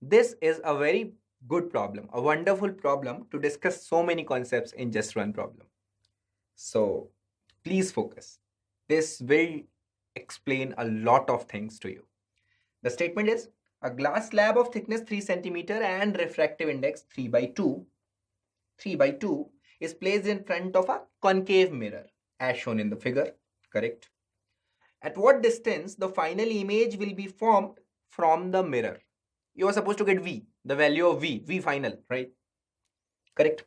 This is a very good problem, a wonderful problem to discuss so many concepts in just one problem. So please focus. This will explain a lot of things to you. The statement is a glass slab of thickness 3 centimeter and refractive index 3 by 2 is placed in front of a concave mirror as shown in the figure, correct? At what distance the final image will be formed from the mirror? You are supposed to get V, the value of V final, right? Correct.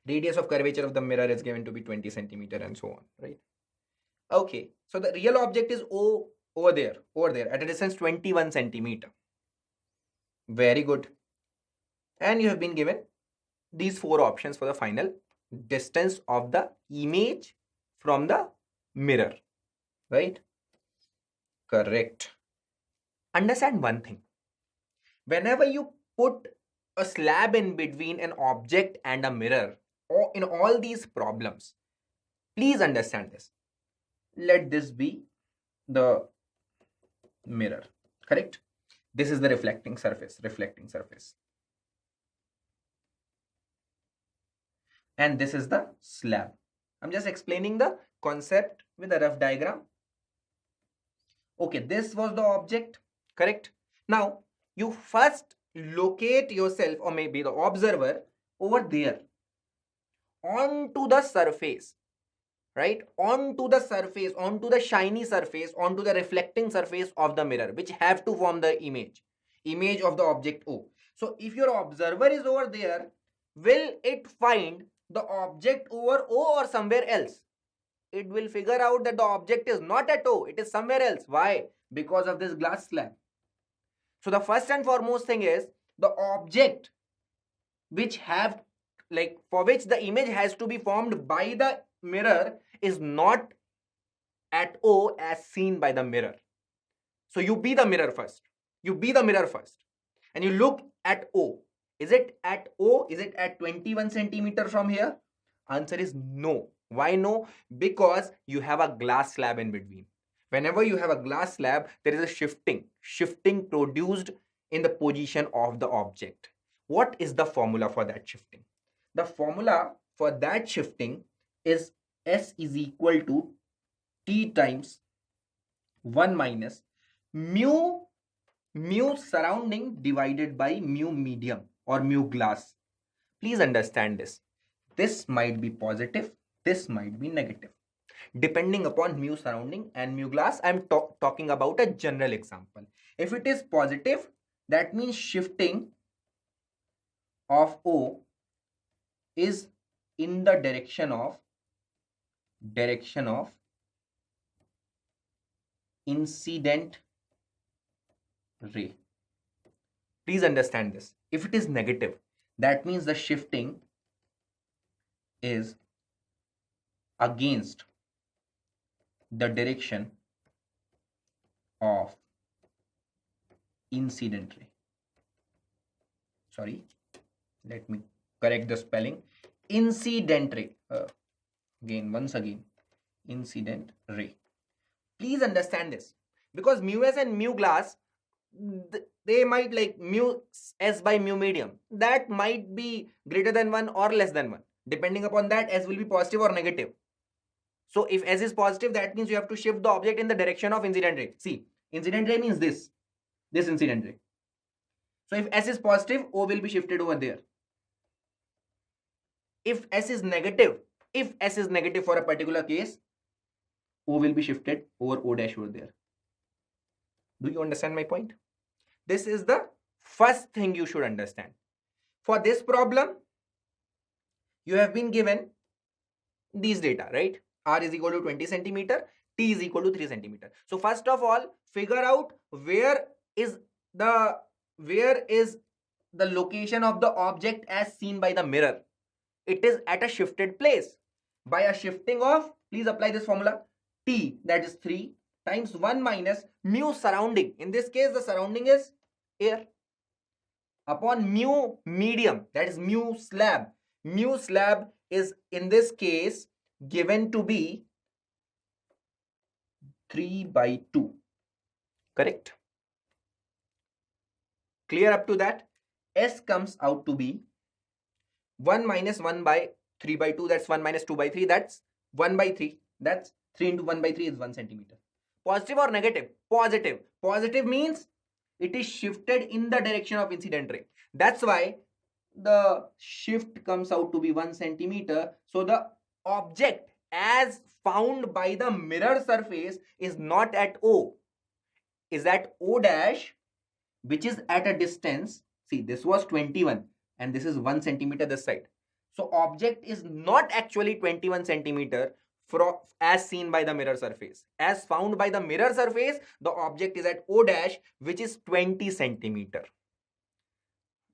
Radius of curvature of the mirror is given to be 20 centimeter and so on, right? Okay, so the real object is O over there at a distance 21 centimeter. Very good. And you have been given these four options for the final distance of the image from the mirror, right? Correct. Understand one thing. Whenever you put a slab in between an object and a mirror, or in all these problems, please understand this. Let this be the mirror, correct? This is the reflecting surface. And this is the slab. I'm just explaining the concept with a rough diagram. Okay, this was the object, correct? Now, you first locate yourself, or maybe the observer, over there onto the surface, right? Onto the surface, onto the shiny surface, onto the reflecting surface of the mirror, which have to form the image of the object O. So if your observer is over there, will it find the object over O or somewhere else? It will figure out that the object is not at O, it is somewhere else. Why? Because of this glass slab. So the first and foremost thing is the object which have, like, for which the image has to be formed by the mirror is not at O as seen by the mirror. So you be the mirror first. And you look at O. Is it at O? Is it at 21 centimeter from here? Answer is no. Why no? Because you have a glass slab in between. Whenever you have a glass slab, there is a shifting produced in the position of the object. What is the formula for that shifting? The formula for that shifting is S is equal to T times 1 minus mu surrounding divided by mu medium or mu glass. Please understand this. This might be positive, this might be negative. Depending upon mu surrounding and mu glass, I'm talking about a general example. If it is positive, that means shifting of O is in the direction of incident ray. Please understand this. If it is negative, that means the shifting is against the direction of incident ray. Sorry, let me correct the spelling. Incident ray. Once again, incident ray. Please understand this, because mu s and mu glass, they might, like, mu s by mu medium, that might be greater than 1 or less than 1. Depending upon that, s will be positive or negative. So if s is positive, that means you have to shift the object in the direction of incident ray. See, incident ray means this incident ray. So if s is positive, O will be shifted over there. If s is negative for a particular case, O will be shifted over O dash over there. Do you understand my point? This is the first thing you should understand. For this problem, you have been given these data, right? R is equal to 20 centimeter, T is equal to 3 centimeter. So first of all, figure out where is the location of the object as seen by the mirror. It is at a shifted place. By a shifting of, please apply this formula, T, that is 3, times 1 minus mu surrounding. In this case, the surrounding is air, upon mu medium, that is mu slab. Mu slab is, in this case, given to be 3 by 2. Correct? Clear up to that? S comes out to be 1 minus 1 by 3 by 2. That's 1 minus 2 by 3. That's 1 by 3. That's 3 into 1 by 3 is 1 centimeter. Positive or negative? Positive. Positive means it is shifted in the direction of incident ray. That's why the shift comes out to be 1 centimeter. So the object as found by the mirror surface is not at O, is at O dash, which is at a distance. See, this was 21 and this is 1 centimeter this side. So object is not actually 21 centimeter from as seen by the mirror surface. As found by the mirror surface, the object is at O dash, which is 20 centimeter.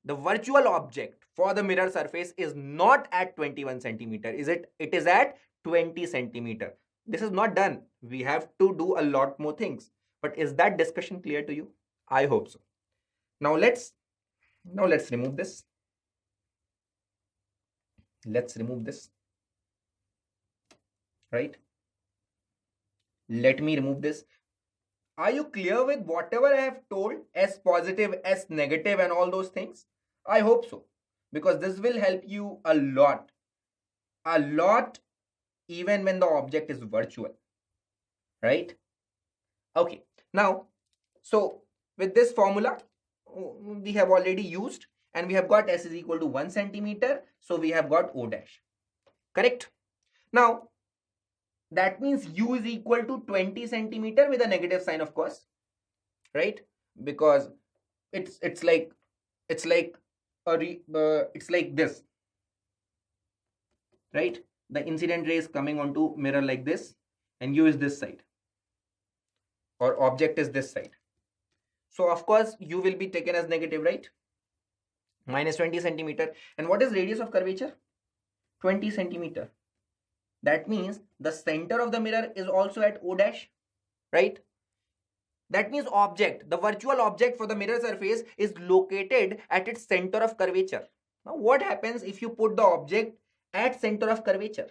The virtual object for the mirror surface is not at 21 centimeter. It is at 20 centimeter. This is not done. We have to do a lot more things. But is that discussion clear to you? I hope so. Now let's remove this. Let's remove this. Right? Let me remove this. Are you clear with whatever I have told? S positive, S negative and all those things? I hope so. Because this will help you a lot. A lot even when the object is virtual. Right? Okay. Now, so with this formula, we have already used and we have got S is equal to 1 centimeter. So we have got O dash. Correct? Now, that means U is equal to 20 centimeter with a negative sign, of course. Right? Because it's like this. Right? The incident ray is coming onto mirror like this and U is this side. Or object is this side. So of course U will be taken as negative, right? Minus 20 centimeter. And what is radius of curvature? 20 centimeter. That means the center of the mirror is also at O dash, right? That means object, the virtual object for the mirror surface is located at its center of curvature. Now what happens if you put the object at center of curvature?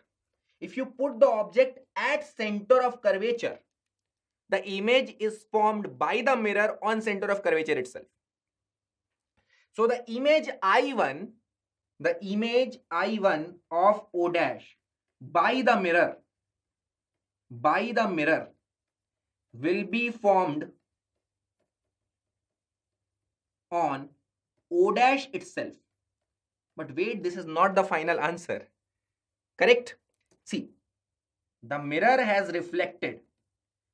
If you put the object at center of curvature, the image is formed by the mirror on center of curvature itself. So the image I1 of O dash by the mirror will be formed on O dash itself. But wait, this is not the final answer. Correct? See, the mirror has reflected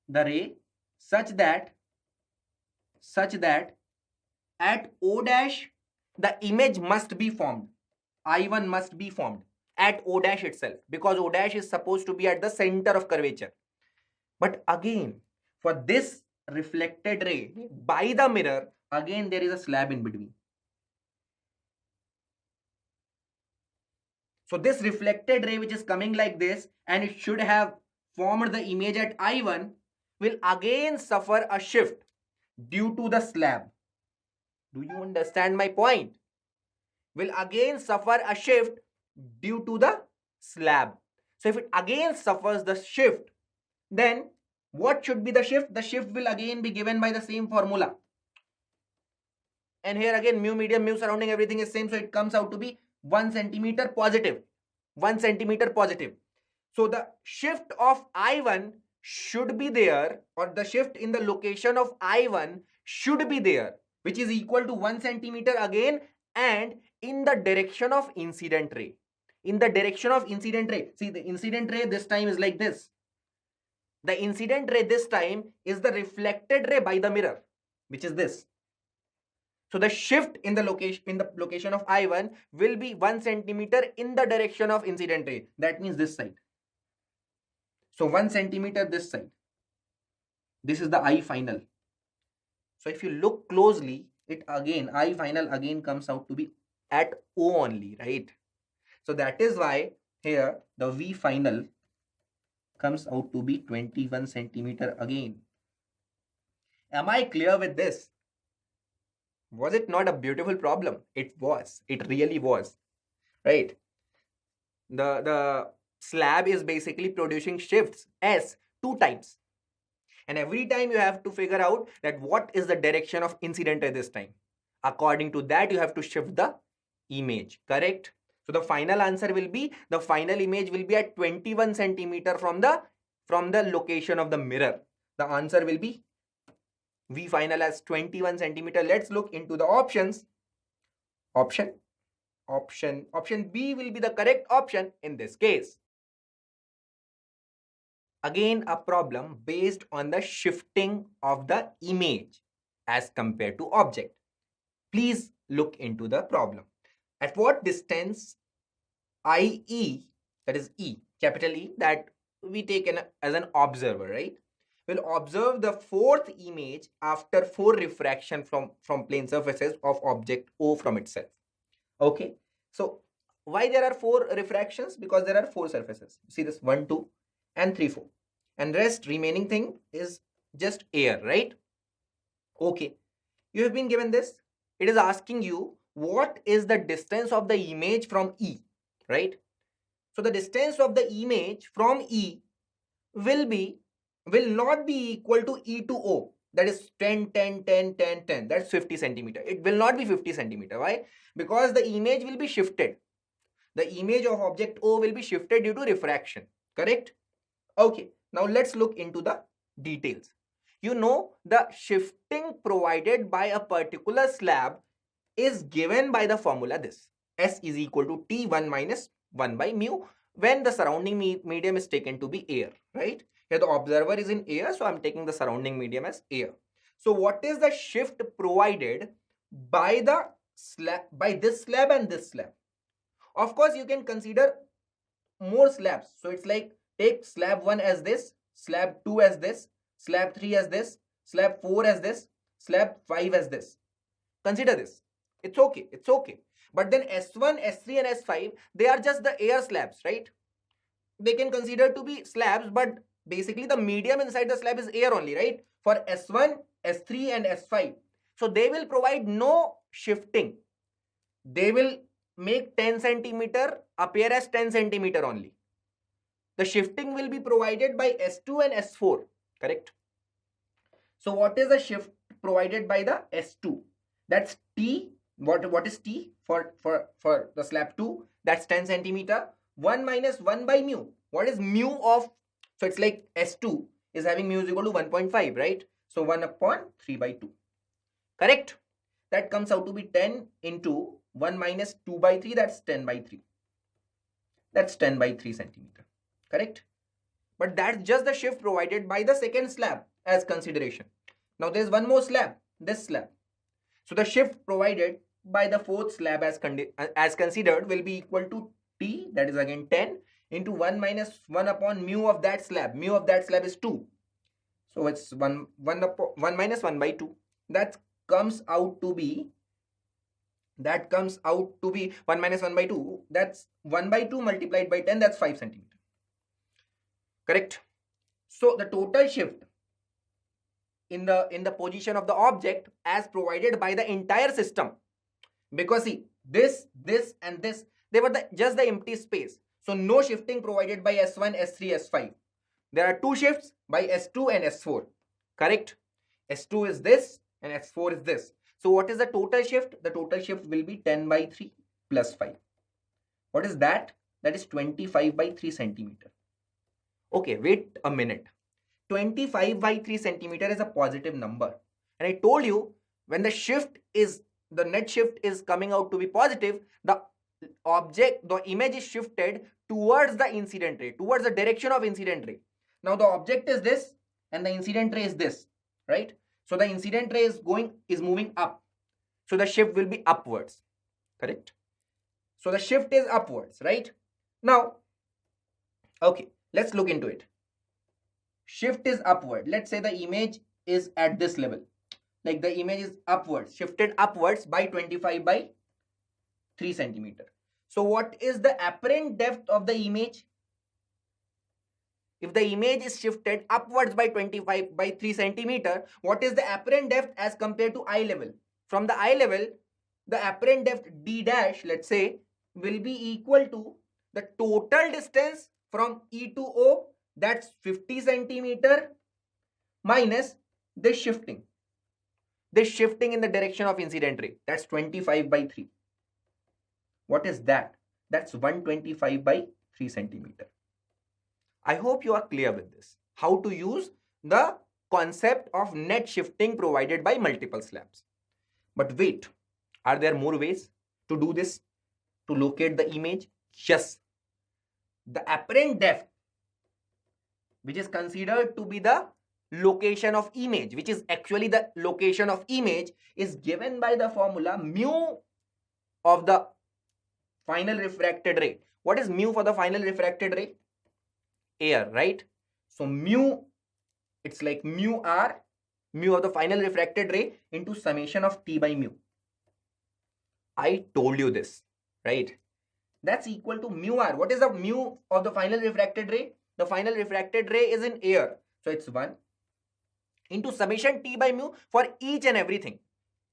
the ray such that at O dash the image must be formed. I1 must be formed at O dash itself, because O dash is supposed to be at the center of curvature. But again, for this reflected ray by the mirror, again there is a slab in between. So this reflected ray which is coming like this and it should have formed the image at I1 will again suffer a shift due to the slab. Do you understand my point? Will again suffer a shift due to the slab. So if it again suffers the shift, then what should be the shift? The shift will again be given by the same formula. And here again mu medium, mu surrounding, everything is same. So it comes out to be 1 centimeter positive. 1 centimeter positive. So the shift of I1 should be there, or the shift in the location of I1 should be there, which is equal to 1 centimeter again, and in the direction of incident ray. In the direction of incident ray. See, the incident ray this time is like this. The incident ray this time is the reflected ray by the mirror, which is this. So the shift in the location of I1 will be 1 centimeter in the direction of incident ray. That means this side. So 1 centimeter this side. This is the I final. So if you look closely, it again, I final again comes out to be at O only, right? So that is why here the V final comes out to be 21 centimeter again. Am I clear with this? Was it not a beautiful problem? It was. It really was. Right? The slab is basically producing shifts S, 2 times. And every time you have to figure out that what is the direction of incident at this time. According to that, you have to shift the image, correct? So the final answer will be, the final image will be at 21 centimeter from the location of the mirror. The answer will be V final as 21 centimeter. Let's look into the options. Option B will be the correct option in this case. Again, a problem based on the shifting of the image as compared to object. Please look into the problem. At what distance IE, that is E, capital E, that we take as an observer, right, will observe the fourth image after 4 refraction from plane surfaces of object O from itself. Okay, so why there are 4 refractions? Because there are 4 surfaces. See this 1, 2 and 3, 4, and rest remaining thing is just air, right? Okay, you have been given this. It is asking you what is the distance of the image from E, right? So the distance of the image from E will not be equal to E to O. That is 10, 10, 10, 10, 10. That's 50 centimeter. It will not be 50 centimeter. Why? Because the image will be shifted. The image of object O will be shifted due to refraction. Correct? Okay. Now let's look into the details. You know, the shifting provided by a particular slab is given by the formula this. S is equal to T1 minus 1 by mu when the surrounding medium is taken to be air, right? Here the observer is in air, so I'm taking the surrounding medium as air. So what is the shift provided by the slab, by this slab and this slab? Of course, you can consider more slabs. So it's like take slab 1 as this, slab 2 as this, slab 3 as this, slab 4 as this, slab 5 as this. Consider this. It's okay. It's okay. But then S1, S3 and S5, they are just the air slabs, right? They can consider to be slabs, but basically the medium inside the slab is air only, right? For S1, S3 and S5. So they will provide no shifting. They will make 10 centimeter appear as 10 centimeter only. The shifting will be provided by S2 and S4, correct? So what is the shift provided by the S2? That's T. What is T for the slab 2? That's 10 centimeter. 1 minus 1 by mu. What is mu of? So it's like S2 is having mu is equal to 1.5, right? So 1 upon 3 by 2. Correct? That comes out to be 10 into 1 minus 2 by 3. That's 10 by 3. That's 10 by 3 centimeter. Correct? But that's just the shift provided by the second slab as consideration. Now there's one more slab, this slab. So the shift provided by the fourth slab as considered will be equal to T, that is again 10, into 1 minus 1 upon mu of that slab. Mu of that slab is 2. So it's 1 minus 1 by 2. That comes out to be 1 minus 1 by 2. That's 1 by 2 multiplied by 10. That's 5 centimeter. Correct? So the total shift in the position of the object as provided by the entire system, because see this and this, they were just the empty space. So no shifting provided by S1, S3, S5. There are 2 shifts by S2 and S4. Correct? S2 is this and S4 is this. So what is the total shift? The total shift will be 10 by 3 plus 5. What is that? That is 25 by 3 centimeter. Okay, wait a minute. 25 by 3 centimeter is a positive number. And I told you, when the net shift is coming out to be positive, the image is shifted towards the incident ray, towards the direction of incident ray. Now the object is this and the incident ray is this, right? So the incident ray is moving up. So the shift will be upwards, correct? So the shift is upwards, right? Now, okay, let's look into it. Shift is upward. Let's say the image is at this level. Like the image is upwards, shifted upwards by 25 by 3 centimeter. So what is the apparent depth of the image? If the image is shifted upwards by 25 by 3 centimeter, what is the apparent depth as compared to eye level? From the eye level, the apparent depth D dash, let's say, will be equal to the total distance from E to O, that's 50 centimeter, minus this shifting. this shifting in the direction of incident ray. That's 25 by 3. What is that? That's 125 by 3 centimeter. I hope you are clear with this. How to use the concept of net shifting provided by multiple slabs. But wait, are there more ways to do this, to locate the image? Yes. The apparent depth, which is considered to be the location of image, which is actually the location of image, is given by the formula mu of the final refracted ray. What is mu for the final refracted ray? Air, right? So mu, it's like mu r, mu of the final refracted ray into summation of T by mu. I told you this, right? That's equal to mu r. What is the mu of the final refracted ray? The final refracted ray is in air. So it's 1 into summation T by mu for each and everything.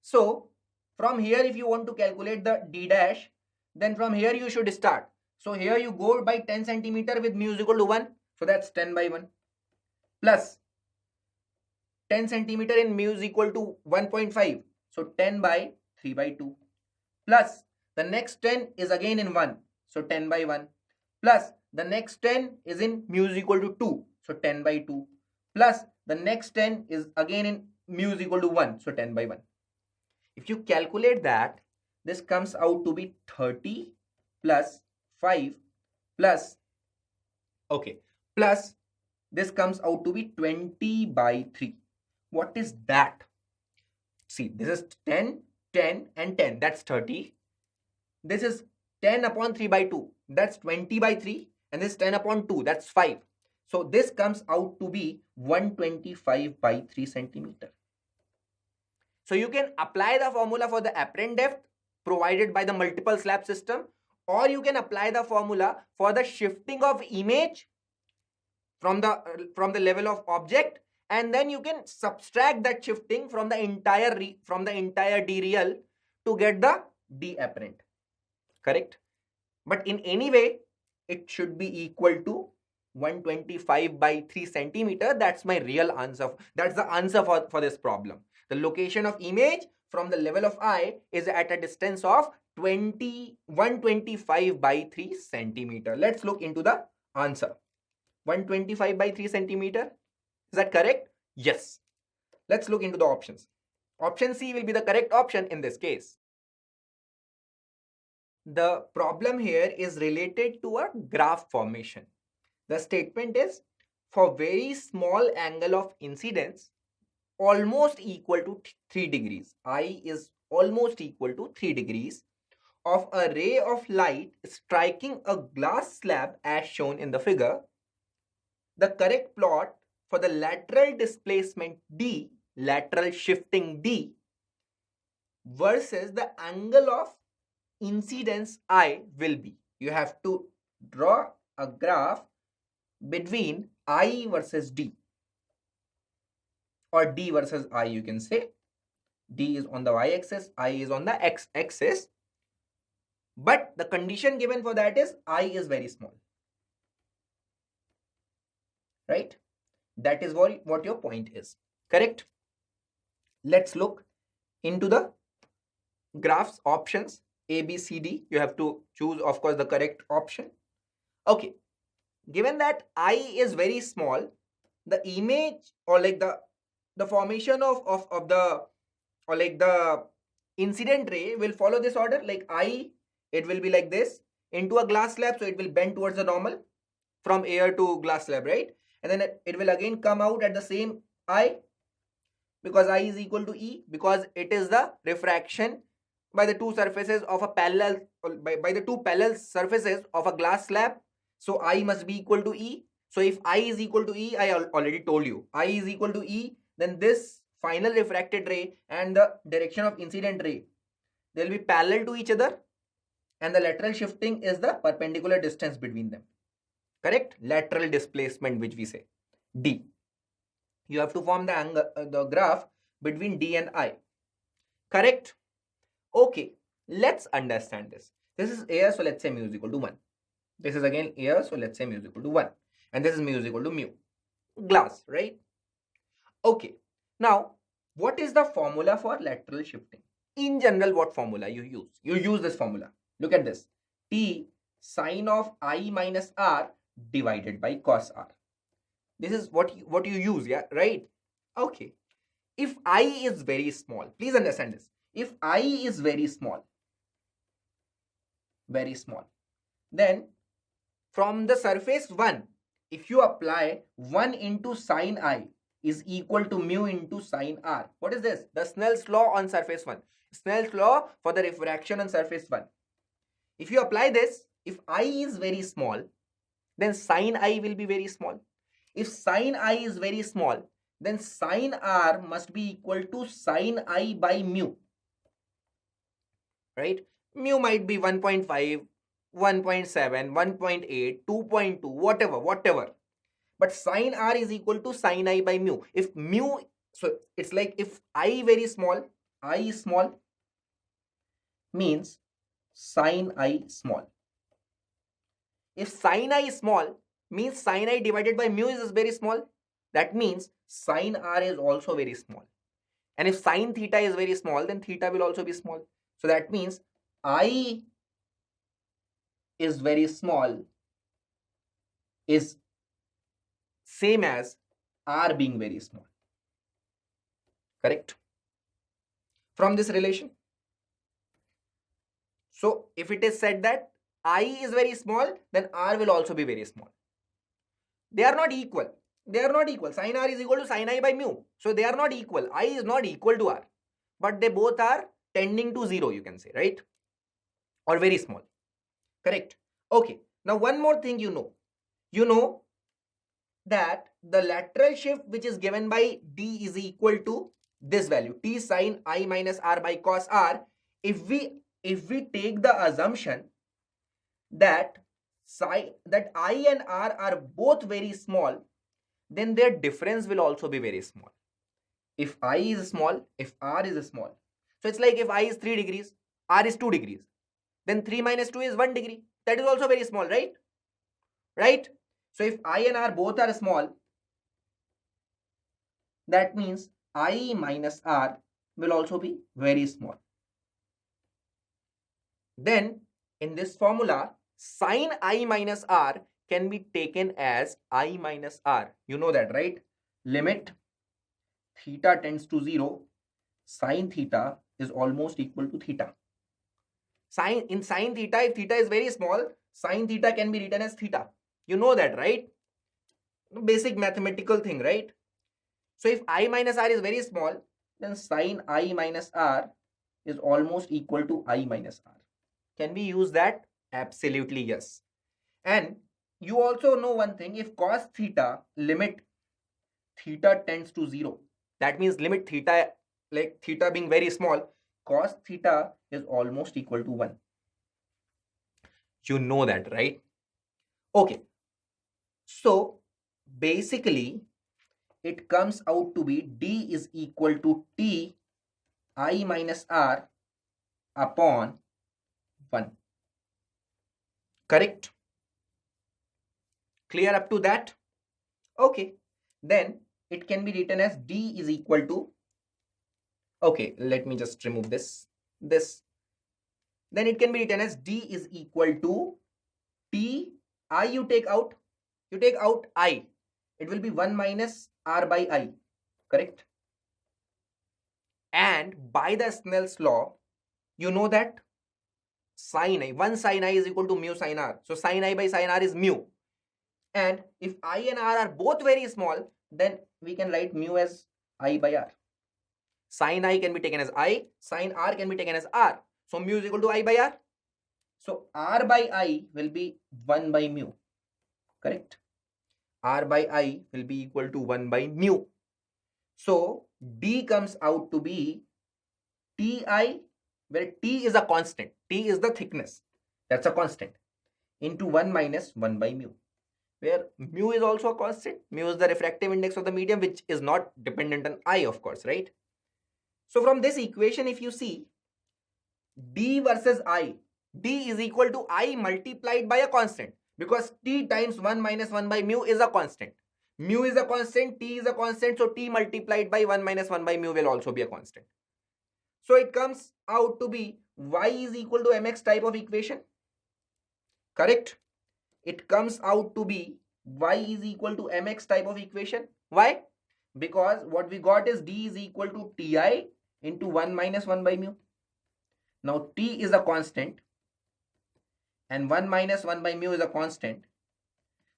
So from here, if you want to calculate the D dash, then from here you should start. So here you go by 10 centimeter with mu is equal to 1. So that's 10 by 1 plus 10 centimeter in mu is equal to 1.5. So 10 by 3 by 2 plus the next 10 is again in 1. So 10 by 1 plus the next 10 is in mu is equal to 2. So 10 by 2 plus the next 10 is again in mu is equal to 1. So 10 by 1. If you calculate that, this comes out to be 30 plus 5 plus, okay, plus this comes out to be 20 by 3. What is that? See, this is 10, 10 and 10. That's 30. This is 10 upon 3 by 2. That's 20 by 3. And this 10 upon 2. That's 5. So this comes out to be 125 by 3 centimeter. So you can apply the formula for the apparent depth provided by the multiple slab system, or you can apply the formula for the shifting of image from the level of object, and then you can subtract that shifting from the entire D real to get the D apparent. Correct? But in any way, it should be equal to 125 by 3 centimeter. That's my real answer. That's the answer for this problem. The location of image from the level of eye is at a distance of 125 by 3 centimeter. Let's look into the answer. 125 by 3 centimeter. Is that correct? Yes. Let's look into the options. Option C will be the correct option in this case. The problem here is related to a graph formation. The statement is, for very small angle of incidence almost equal to 3 degrees, I is almost equal to 3 degrees, of a ray of light striking a glass slab as shown in the figure, the correct plot for the lateral displacement D, lateral shifting D, versus the angle of incidence I will be. You have to draw a graph between I versus D, or D versus I, you can say. D is on the y-axis, I is on the x-axis, but the condition given for that is I is very small, right? That is what your point is. Correct? Let's look into the graphs options A, B, C, D. You have to choose, of course, the correct option. Okay. Given that I is very small, the image, or like the formation of the, or like the incident ray will follow this order. Like I, it will be like this into a glass slab, so it will bend towards the normal from air to glass slab, right? And then it will again come out at the same I, because I is equal to E, because it is the refraction by the two surfaces of a parallel, by the two parallel surfaces of a glass slab. So I must be equal to E. So if I is equal to E, I already told you, I is equal to E, then this final refracted ray and the direction of incident ray, they will be parallel to each other, and the lateral shifting is the perpendicular distance between them. Correct? Lateral displacement, which we say, D. You have to form the angle, the graph between D and I. Correct? Okay, let's understand this. This is air, so let's say mu is equal to 1. This is again air, so let's say mu is equal to 1. And this is mu is equal to mu. Glass, right? Okay. Now, what is the formula for lateral shifting? In general, what formula you use? You use this formula. Look at this. T sine of I minus R divided by cos R. This is what you use, yeah, right? Okay. If I is very small, please understand this. If I is very small, then from the surface 1, if you apply 1 into sine I is equal to mu into sine R. What is this? The Snell's law on surface 1. Snell's law for the refraction on surface 1. If you apply this, if I is very small, then sine I will be very small. If sine I is very small, then sine R must be equal to sine I by mu. Right? Mu might be 1.5, 1.7, 1.8, 2.2, whatever. But sine R is equal to sine I by mu. If mu, so it's like if I very small, I is small, means sine I small. If sine I is small, means sine I divided by mu is very small. That means sine R is also very small. And if sine theta is very small, then theta will also be small. So that means I is very small is same as R being very small. Correct? From this relation. So if it is said that I is very small, then R will also be very small. They are not equal. Sine R is equal to sine I by mu. So they are not equal. I is not equal to R. But they both are tending to 0, you can say, right? Or very small. Correct? Okay. Now one more thing you know. You know that the lateral shift which is given by D is equal to this value, T sine I minus R by cos R. If we take the assumption that I and R are both very small, then their difference will also be very small. If I is small, if R is small. So it's like if I is 3 degrees, R is 2 degrees. Then 3 minus 2 is 1 degree. That is also very small, right? Right? So if I and R both are small, that means I minus R will also be very small. Then in this formula, sine I minus R can be taken as I minus R. You know that, right? Limit theta tends to 0, sine theta is almost equal to theta. In sine theta, if theta is very small, sine theta can be written as theta. You know that, right? Basic mathematical thing, right? So if I minus R is very small, then sine I minus R is almost equal to I minus R. Can we use that? Absolutely yes. And you also know one thing, if cos theta, limit theta tends to 0, that means limit theta, like theta being very small, cos theta is almost equal to 1. You know that, right? Okay. So basically it comes out to be D is equal to T I minus R upon 1. Correct? Clear up to that? Okay. Then it can be written as D is equal to, okay, let me just remove this. Then it can be written as D is equal to T I, you take out I. It will be 1 minus R by I. Correct? And by the Snell's law, you know that sine I, 1 sine I is equal to mu sine R. So sine I by sine R is mu. And if I and R are both very small, then we can write mu as I by R. Sine I can be taken as I, sine R can be taken as R. So mu is equal to I by R. So R by I will be 1 by mu. Correct? R by I will be equal to 1 by mu. So D comes out to be Ti, where T is a constant. T is the thickness. That's a constant. Into 1 minus 1 by mu. Where mu is also a constant. Mu is the refractive index of the medium, which is not dependent on I, of course, right? So from this equation, if you see D versus I, D is equal to I multiplied by a constant, because T times 1 minus 1 by mu is a constant. Mu is a constant, T is a constant, so T multiplied by 1 minus 1 by mu will also be a constant. So it comes out to be y is equal to mx type of equation. Correct? It comes out to be y is equal to mx type of equation. Why? Because what we got is d is equal to ti into 1 minus 1 by mu. Now t is a constant and 1 minus 1 by mu is a constant.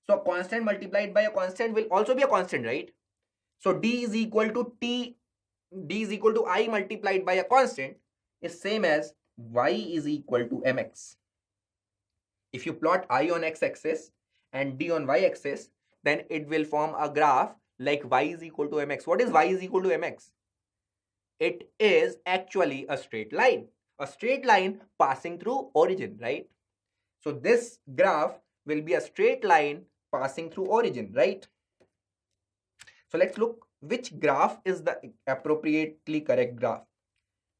So a constant multiplied by a constant will also be a constant, right? So d is equal to I multiplied by a constant is same as y is equal to mx. If you plot I on x-axis and d on y-axis, then it will form a graph like y is equal to mx. What is y is equal to mx? It is actually a straight line passing through origin, right? So this graph will be a straight line passing through origin, right? So let's look which graph is the appropriately correct graph.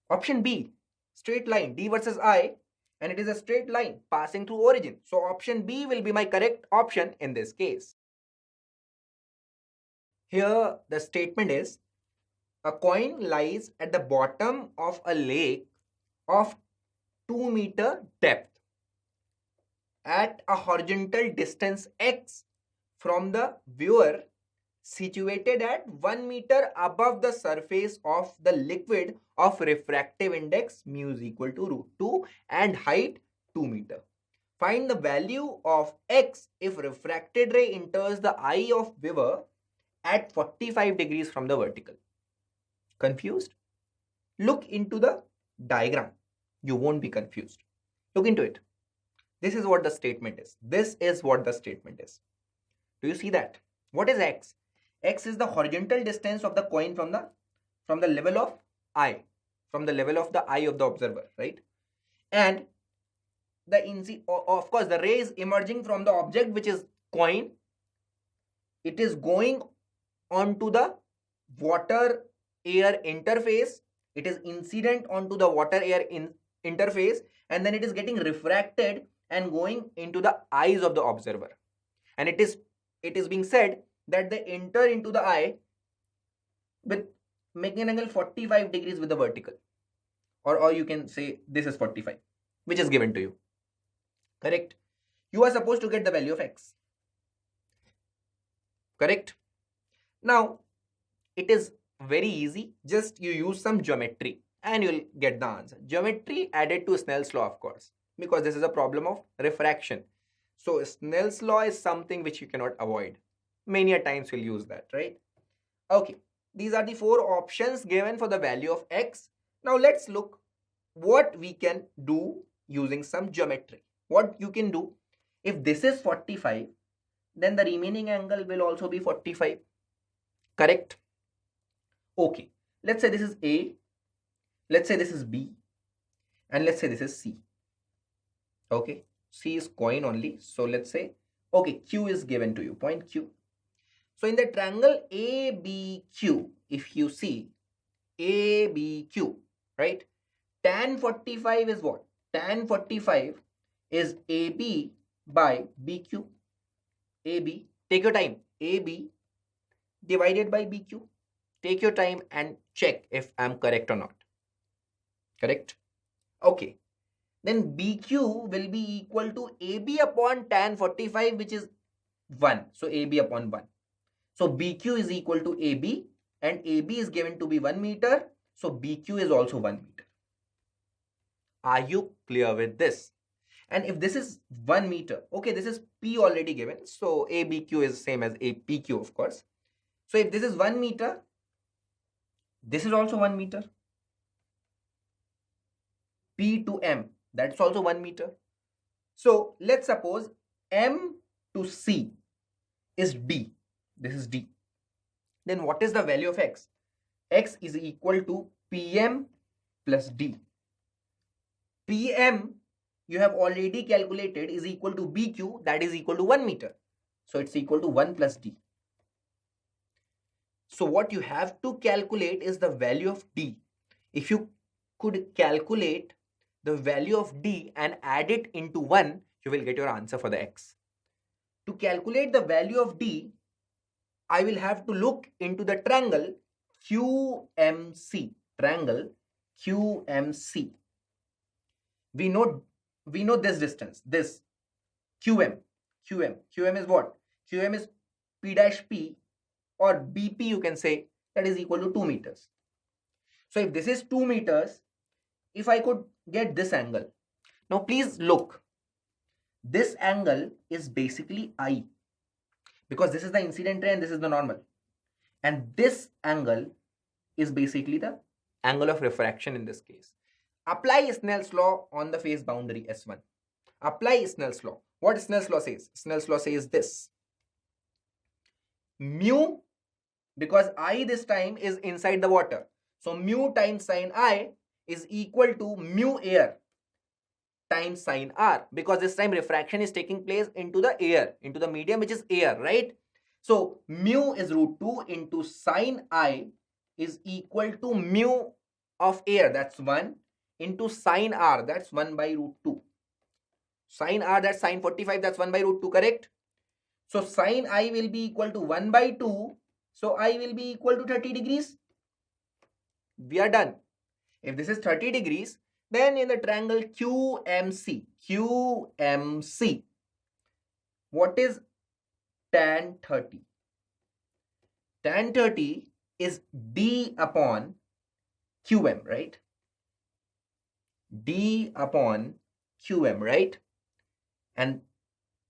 Option B, straight line, d versus I, and it is a straight line passing through origin. So option B will be my correct option in this case. Here the statement is, a coin lies at the bottom of a lake of 2 meter depth at a horizontal distance x from the viewer, situated at 1 meter above the surface of the liquid of refractive index mu is equal to √2 and height 2 meter. Find the value of x if refracted ray enters the eye of viewer at 45 degrees from the vertical. Confused? Look into the diagram. You won't be confused. Look into it. This is what the statement is. This is what the statement is. Do you see that? What is x? X is the horizontal distance of the coin from the level of eye, from the level of the eye of the observer, right? And of course, the ray is emerging from the object, which is coin. It is going onto the water-air interface. It is incident onto the water-air interface, and then it is getting refracted and going into the eyes of the observer. And it is being said that they enter into the eye with making an angle 45 degrees with the vertical. Or you can say this is 45, which is given to you. Correct? You are supposed to get the value of x. Correct? Now, it is very easy. Just you use some geometry and you'll get the answer. Geometry added to Snell's law, of course, because this is a problem of refraction. So Snell's law is something which you cannot avoid. Many a times we'll use that, right? Okay, these are the 4 options given for the value of x. Now let's look what we can do using some geometry. What you can do, if this is 45, then the remaining angle will also be 45. Correct? Okay, let's say this is A, let's say this is B, and let's say this is C. Okay, C is coin only. So let's say, okay, Q is given to you, point Q. So in the triangle ABQ, if you see ABQ, right, tan 45 is what? Tan 45 is AB by BQ. AB, take your time, AB divided by BQ. Take your time and check if I'm correct or not. Correct? Okay. Then BQ will be equal to AB upon tan 45, which is 1. So AB upon 1. So BQ is equal to AB, and AB is given to be 1 meter. So BQ is also 1 meter. Are you clear with this? And if this is 1 meter, okay, this is P already given. So ABQ is same as APQ, of course. So if this is 1 meter, this is also 1 meter. P to M, that's also 1 meter. So let's suppose M to C is D. This is D. Then what is the value of x? X is equal to PM plus D. PM you have already calculated is equal to BQ, that is equal to 1 meter. So it's equal to 1 plus D. So what you have to calculate is the value of D. If you could calculate the value of D and add it into 1, you will get your answer for the x. To calculate the value of D, I will have to look into the triangle QMC. Triangle QMC. We know this distance, this QM. QM is what? QM is P dash P, or BP you can say, that is equal to 2 meters. So if this is 2 meters, if I could get this angle. Now please look. This angle is basically I, because this is the incident ray and this is the normal. And this angle is basically the angle of refraction in this case. Apply Snell's law on the phase boundary S1. Apply Snell's law. What Snell's law says? Snell's law says this. Mu, because I this time is inside the water. So mu times sine I is equal to mu air times sine R, because this time refraction is taking place into the air, into the medium which is air, right? So mu is root 2 into sine I is equal to mu of air, that's 1, into sine R, that's 1 by root 2. Sine R, that's sine 45, that's 1 by root 2, correct? So sine I will be equal to 1 by 2. So I will be equal to 30 degrees. We are done. If this is 30 degrees, then in the triangle QMC, what is tan 30? Tan 30 is D upon QM, right? D upon QM, right? And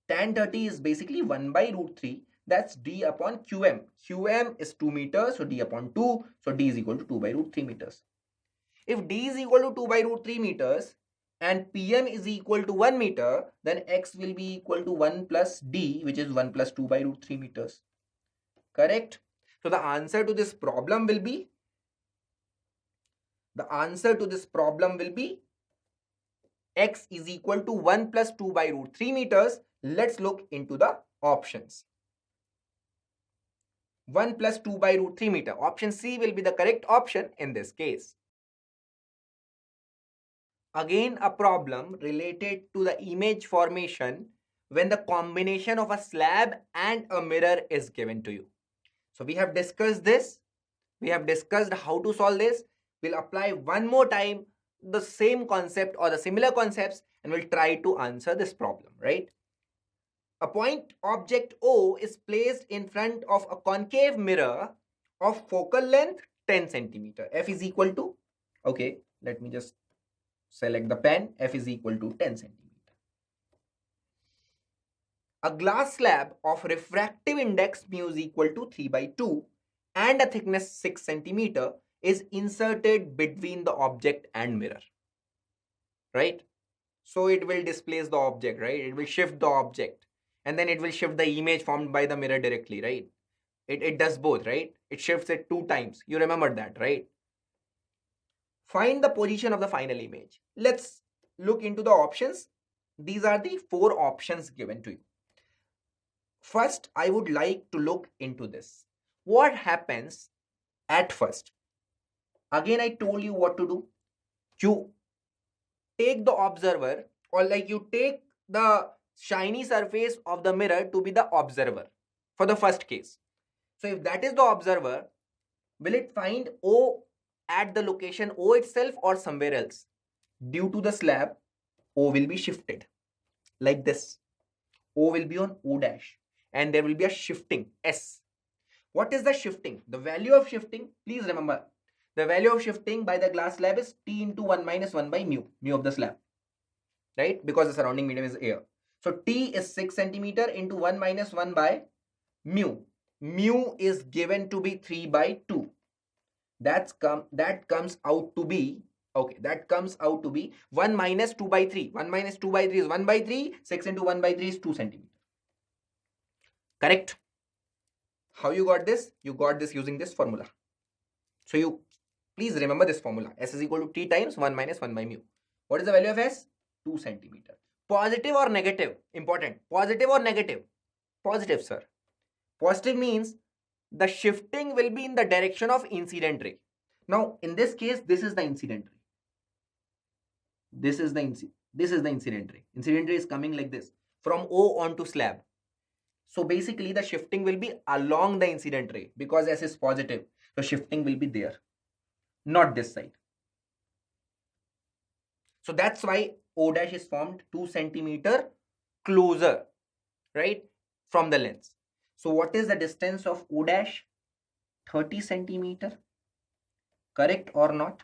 tan 30 is basically 1 by root 3. That's D upon QM. QM is 2 meters, so D upon 2. So D is equal to 2 by root 3 meters. If D is equal to 2 by root 3 meters and PM is equal to 1 meter, then X will be equal to 1 plus D, which is 1 plus 2 by root 3 meters. Correct? So the answer to this problem will be, X is equal to 1 plus 2 by root 3 meters. Let's look into the options. 1 plus 2 by root 3 meter. Option C will be the correct option in this case. Again, a problem related to the image formation when the combination of a slab and a mirror is given to you. So we have discussed this. We have discussed how to solve this. We'll apply one more time the same concept or the similar concepts and we'll try to answer this problem, right? A point object O is placed in front of a concave mirror of focal length 10 centimeter. F is equal to, okay, let me just select the pen. F is equal to 10 centimeter. A glass slab of refractive index mu is equal to 3 by 2 and a thickness 6 centimeter is inserted between the object and mirror, right? So it will displace the object, right? It will shift the object and then it will shift the image formed by the mirror directly, right? It does both, right? It shifts it 2 times. You remember that, right? Find the position of the final image. Let's look into the options. These are the 4 options given to you. First, I would like to look into this. What happens at first? Again, I told you what to do. You take the observer, or like you take the shiny surface of the mirror to be the observer for the first case. So if that is the observer, will it find O at the location O itself or somewhere else? Due to the slab, O will be shifted like this. O will be on O dash and there will be a shifting S. What is the shifting? The value of shifting, please remember, the value of shifting by the glass slab is T into 1 minus 1 by mu of the slab, right? Because the surrounding medium is air. So T is 6 centimeter into 1 minus 1 by mu. Mu is given to be 3 by 2. That comes out to be, okay, that comes out to be 1 minus 2 by 3. 1 minus 2 by 3 is 1 by 3. 6 into 1 by 3 is 2 centimeter. Correct? How you got this? You got this using this formula. So you please remember this formula. S is equal to T times 1 minus 1 by mu. What is the value of S? 2 centimeter. Positive or negative? Important. Positive or negative? Positive, sir. Positive means the shifting will be in the direction of incident ray. Now, in this case, this is the incident ray. This is the incident ray. Incident ray is coming like this from O onto slab. So basically the shifting will be along the incident ray because S is positive. So shifting will be there, not this side. So that's why O dash is formed 2 centimeter closer, right, from the lens. So what is the distance of O dash? 30 centimeter. Correct or not?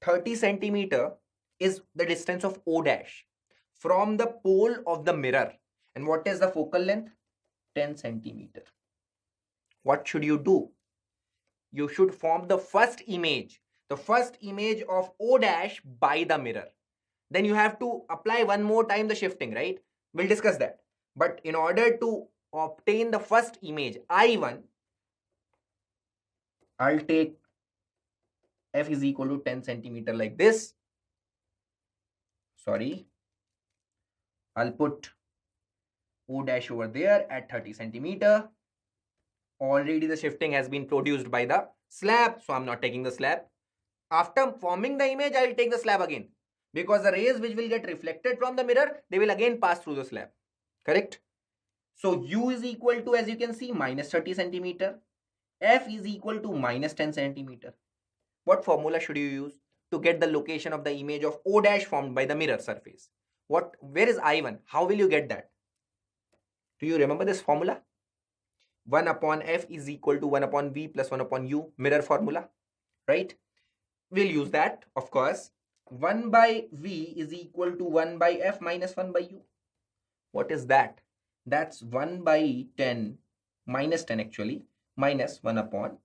30 centimeter is the distance of O dash from the pole of the mirror. And what is the focal length? 10 centimeter. What should you do? You should form the first image of O dash by the mirror. Then you have to apply one more time the shifting, right? We'll discuss that. But in order to obtain the first image, I1, I'll take F is equal to 10 centimeter like this. Sorry. I'll put O dash over there at 30 centimeter. Already the shifting has been produced by the slab, so I'm not taking the slab. After forming the image, I'll take the slab again. Because the rays which will get reflected from the mirror, they will again pass through the slab. Correct? So U is equal to, as you can see, minus 30 centimeter. F is equal to minus 10 centimeter. What formula should you use to get the location of the image of O dash formed by the mirror surface? Where is I1? How will you get that? Do you remember this formula? 1 upon F is equal to 1 upon V plus 1 upon U, mirror formula, right? We'll use that, of course. 1 by V is equal to 1 by F minus 1 by U. What is that? That's 1 by 10, minus 10 actually, minus 1 upon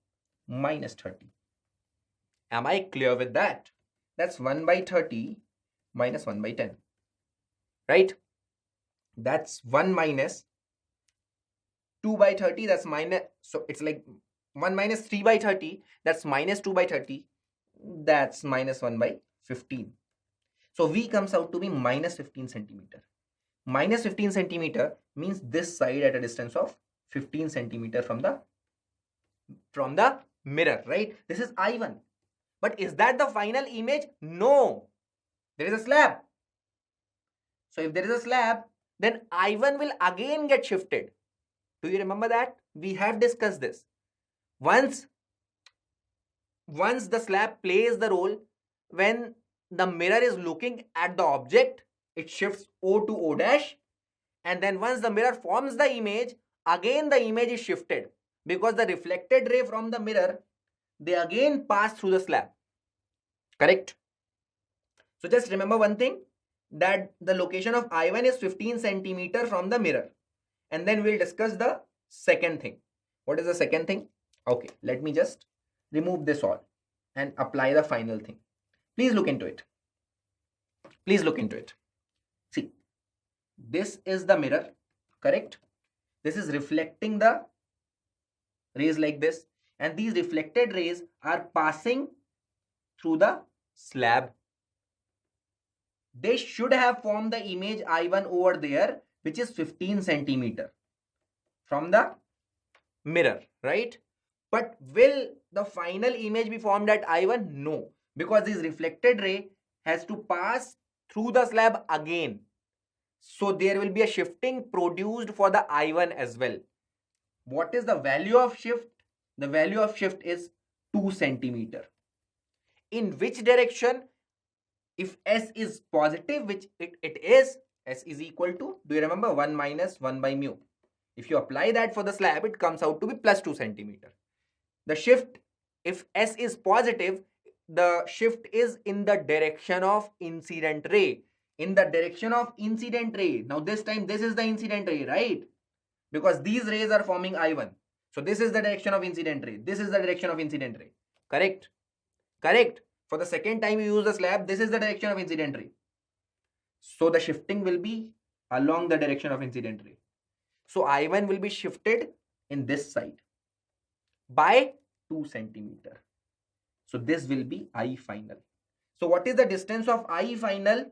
minus 30. Am I clear with that? That's 1 by 30 minus 1 by 10, right? That's 1 minus 2 by 30, that's minus, so it's like 1 minus 3 by 30, that's minus 2 by 30, that's minus 1 by 15. So V comes out to be minus 15 centimeter. Minus 15 centimeter means this side at a distance of 15 centimeter from the mirror, right? This is I1. But is that the final image? No. There is a slab. So if there is a slab, then I1 will again get shifted. Do you remember that? We have discussed this. Once the slab plays the role, when the mirror is looking at the object, it shifts O to O dash. And then once the mirror forms the image, again the image is shifted. Because the reflected ray from the mirror, they again pass through the slab. Correct? So just remember one thing, that the location of I1 is 15 centimeter from the mirror. And then we'll discuss the second thing. What is the second thing? Okay, let me just remove this all and apply the final thing. Please look into it. Please look into it. See, this is the mirror, correct? This is reflecting the rays like this. And these reflected rays are passing through the slab. They should have formed the image I1 over there, which is 15 centimeter from the mirror, right? But will the final image be formed at I1? No, because this reflected ray has to pass through the slab again. So there will be a shifting produced for the I1 as well. What is the value of shift? The value of shift is 2 centimeter. In which direction? If S is positive, which it is, S is equal to, do you remember, 1 minus 1 by mu. If you apply that for the slab, it comes out to be plus 2 centimeter. The shift, if S is positive, the shift is in the direction of incident ray. In the direction of incident ray. Now this time, this is the incident ray, right? Because these rays are forming I1. So this is the direction of incident ray. This is the direction of incident ray. Correct? Correct. For the second time you use the slab, this is the direction of incident ray. So the shifting will be along the direction of incident ray. So I1 will be shifted in this side by 2 centimeter. So this will be I final. So what is the distance of I final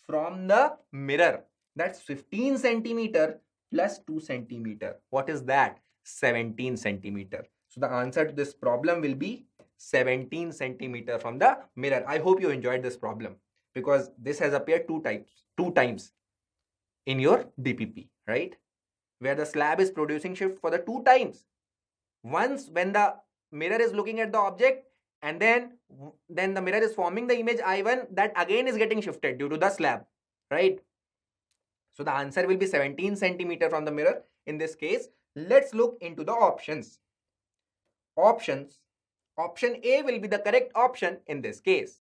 from the mirror? That's 15 centimeter plus 2 centimeter. What is that? 17 centimeter. So the answer to this problem will be 17 centimeter from the mirror. I hope you enjoyed this problem because this has appeared two times in your DPP, right? where the slab is producing shift for the two times. Once when the mirror is looking at the object, and then the mirror is forming the image I1, that again is getting shifted due to the slab, right? So the answer will be 17 centimeter from the mirror in this case. Let's look into the options. Option A will be the correct option in this case.